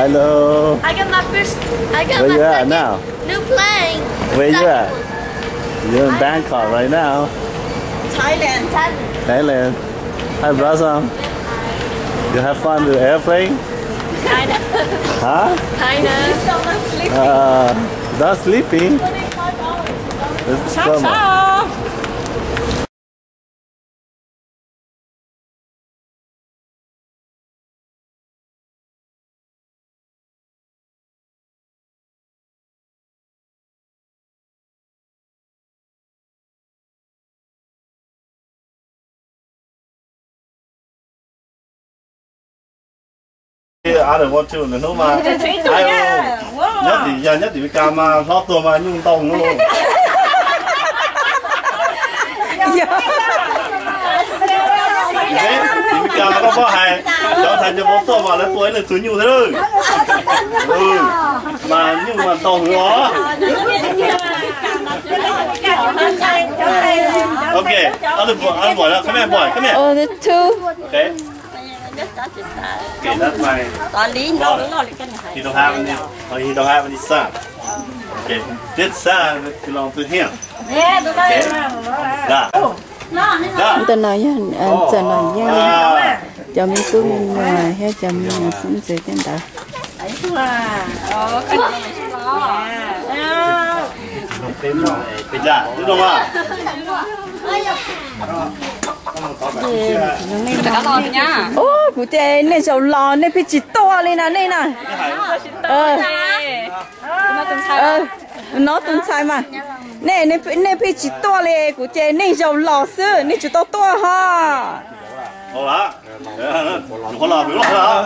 Hello. I got my first. I got Where my you at second now? new plane. Where you at? Second You're in Bangkok right now. Thailand. Thailand. Hi, brother. You have fun with the airplane? Kinda. Huh? Kinda. Not sleeping. Come on. I don't want to nữa mà. Nhất thì cam lót tôi mà nhung tông luôn. Thì cam nó có hay. Cho thành cho bố tôi mà lấy tuổi là tuổi nhiều thế thôi. Mà nhưng mà tông nó. Okay, anh bỏ ra, come here boy, come here. Oh, the two. Okay. Okay, that's my. He don't have any. He don't have any son. Okay, this son belongs to him. Okay. That. Tao nói anh tao nói nha. Cho mình cứ mình ngoài hay cho mình xin chơi cái đó. Dạ, đúng không ạ? Ô, cụ trẻ này giàu lò này bị chỉ to lên nè, này nè. Nó tung sai mà. Này bị chỉ to lên, cụ trẻ này giàu lò sư, này chỉ to ha. Ồ đó, có lò biểu lò đó.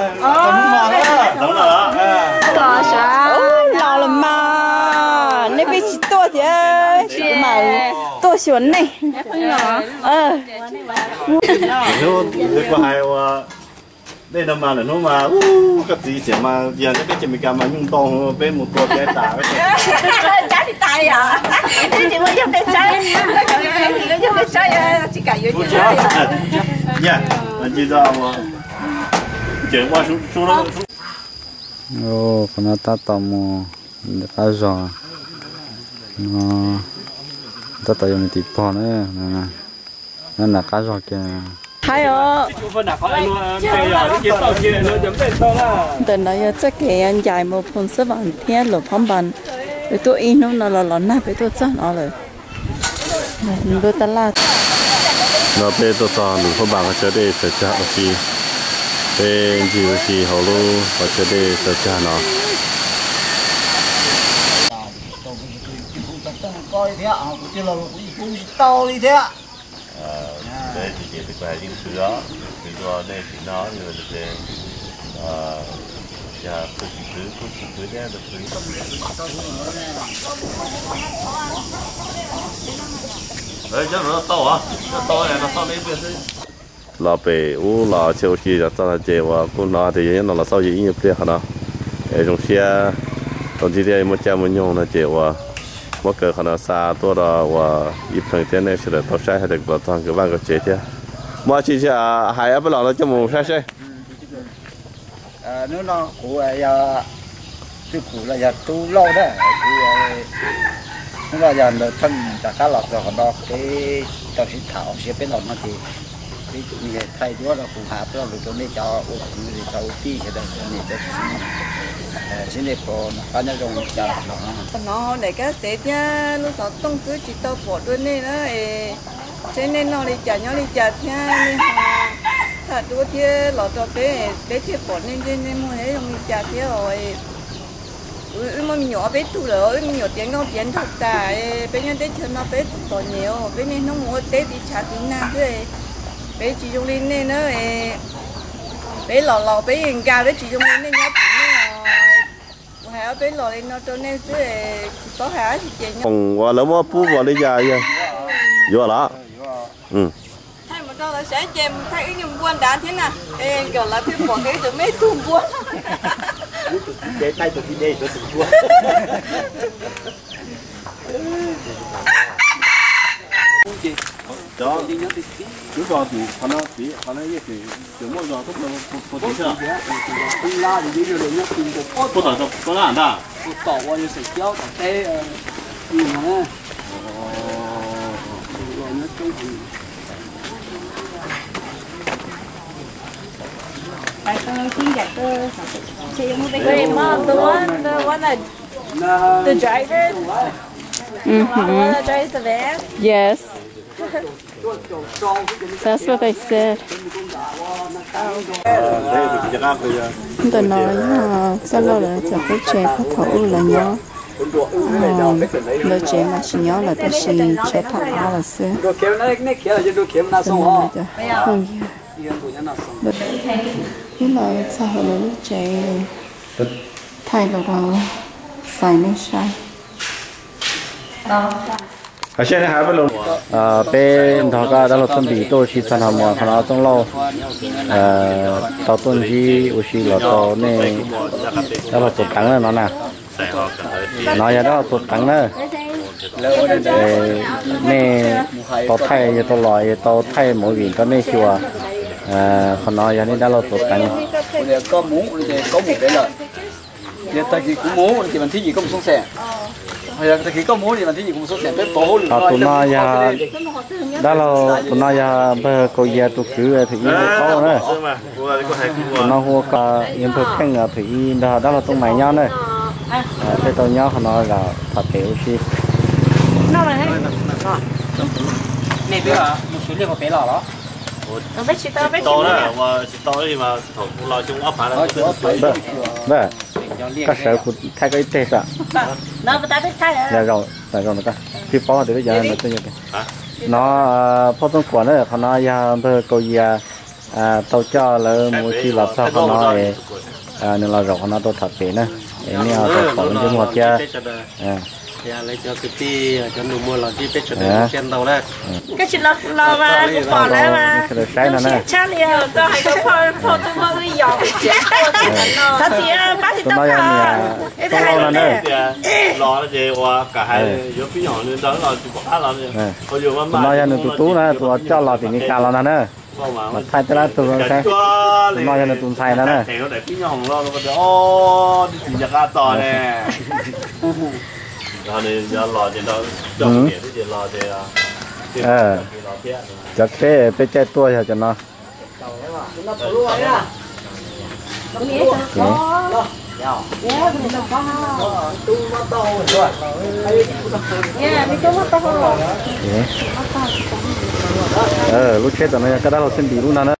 Đúng rồi đó. Lò sao? Lò là mà, này bị chỉ to thì mà to xuân này. Nếu có hai đây là mà nó mà cái gì chỉ mà giờ cái chỉ mình cầm mà nhung to bên mộtตัวcái tả cái Trái thì tay à? Chỉ mới giúp cái trái. Có giúp cái trái chỉ cả dưới trái. Dạ, anh chị ra mà chuyển qua xuống đó. Ô, con nó ta tầm cá giò, nó ta tầm mình thịt bò nữa, nó là cá giò kia. Hay đó. Tận đó chắc cái anh dài một phần số bằng thiên lục phong bằng, với tôi in nó là nát với tôi chắc nó rồi. Tôi ta la. Nó bé tôi to lục phong bằng cho đây sẽ trả chi, bên gì thì họ luôn và cho đây sẽ trả nó. Coi thế ạ, chứ là cũng to đi thế ạ. Đây thì chỉ phải những thứ đó, vì do đây thì nó như là để nhà tôi chỉ cứ nhé được thứ. Đấy chứ nó to à? Nó to này nó to đến bên đấy. Là bể là chiều khi là ta chơi và cũng là thì nó là sau gì nhiều việc hả? Ở trong xe, trong chỉ đây một trăm một nhông là chơi và một cái khả năng xa tôi là và ít phần tiền này sẽ là tôi sai hay được vào trong cái vài cái chế thế mà chỉ là hai áp lực nó cho một sai Nếu nó của tôi của là giờ tu lâu đấy, nếu là giờ là thân đã cá lọt rồi nó cái tao sẽ thảo sẽ bên nó thì cái thay đó là phù hợp đó rồi tôi nên cho ô thì cho tí sẽ được này cho xin đẹp của anh nó dùng cho nó để cái sẽ nha lúc đó tung cứ chỉ tao bỏ đuôi này đó cho nên nó đi chả nhau đi chả theo thật đua theo lọt cho bé theo bỏ nên mua hết không chả theo rồi mà mình nhỏ bé tu rồi mình nhỏ tiếng nó tiếng thật ta bé nhân tết cho nó bé còn nhiều bé nên nó mua tết đi chả tiếng nào thế bé chỉ dùng lên nên nó bé lò bé hình cao bé chỉ dùng lên nên nhá hả bé lò lên nó cho nên chứ có hả thì chị nhá còn qua lỡ mà pu vào đi dài vậy vô đó thay một câu là sẽ chèm thay cái nhung buôn đá thế nào kiểu là thêm bỏ cái từ mấy thùng buôn để tay tụi đi tụi buôn đó cứ vào thì hắn nó như thế kiểu mọi người cũng có tí chưa không la thì bây giờ được nhắc tìm được不懂都哪的我倒我就睡觉的在你们Wait, Mom, the one that the driver, the one that drives the van. Yes. That's what they said. Tôi nói là sao lâu rồi cho cái trẻ có thấu là nhớ. Lời trẻ mà chỉ nhớ là tôi chỉ trẻ thấu là xưa. Không gì. Thế là sao hồi lúc trẻ thay vào đó xài nên sai. ở trên này hai bên luôn bên thọ cả đó là chuẩn bị tôi chỉ sản phẩm mà nó trong lâu tàu tuần gì ở xí là tàu này đó là tàu trắng này nó nè nói ra đó là tàu trắng nữa nè tàu thay tàu lòi tàu thay mỗi vị có nè chùa còn nói ra nên đó là tàu trắng có mũ có một cái lợi giờ ta chỉ cũng mũ thì mình thấy gì cũng xuống xe giờ ta chỉ có mũ thì mình thấy gì cũng xuống xe tới bố tụi nó ya đó là tụi nó ya bơ câu ya tụi cứ thì có nữa tụi nó mua cả những thứ khen là thì đó là tụi mày nhau nữa thế tụi nhau họ là thật tiểu chi này bây giờ một số liệu có bé lỏ đó to đó mà to thì mà thằng lo chung ấp hả đó các sở của thay cái tê sao Nó mà ta biết thay à? là rồi nó ta khi phó thì bây giờ nó tôi như thế nó phó tổng quản đấy họ nói ya bơ câu ya tàu cho là một chi là sao họ nói nên là rồi họ nói tôi thật thế nữa nên là tôi phỏng vấn một cha lấy cho cái tí cho nụ mua là tí tết cho nên trên đầu đấy Cái chuyện nó mà cũng bỏ lại mà nó sẽ cha liền cho hai cái phô tôi mua cái giò thật gì bác thì tao là nó nữa lo nó gì qua cả hai giữa phía nhỏ nên đó là chụp bắt là bây giờ mà nói ra được tú nữa tụi cho lò thì những cá lò nữa mà thay tới đó tụi cái nói ra được tụi thay đó nữa thì nó để phía nhỏ lo nó bây ô đi nhặt ra to nè rồi giờ lò thì nó trồng nghĩa thì lò thì cho cái bé chơi tua cho nó lúc chết rồi cái đó là xin đi luôn đó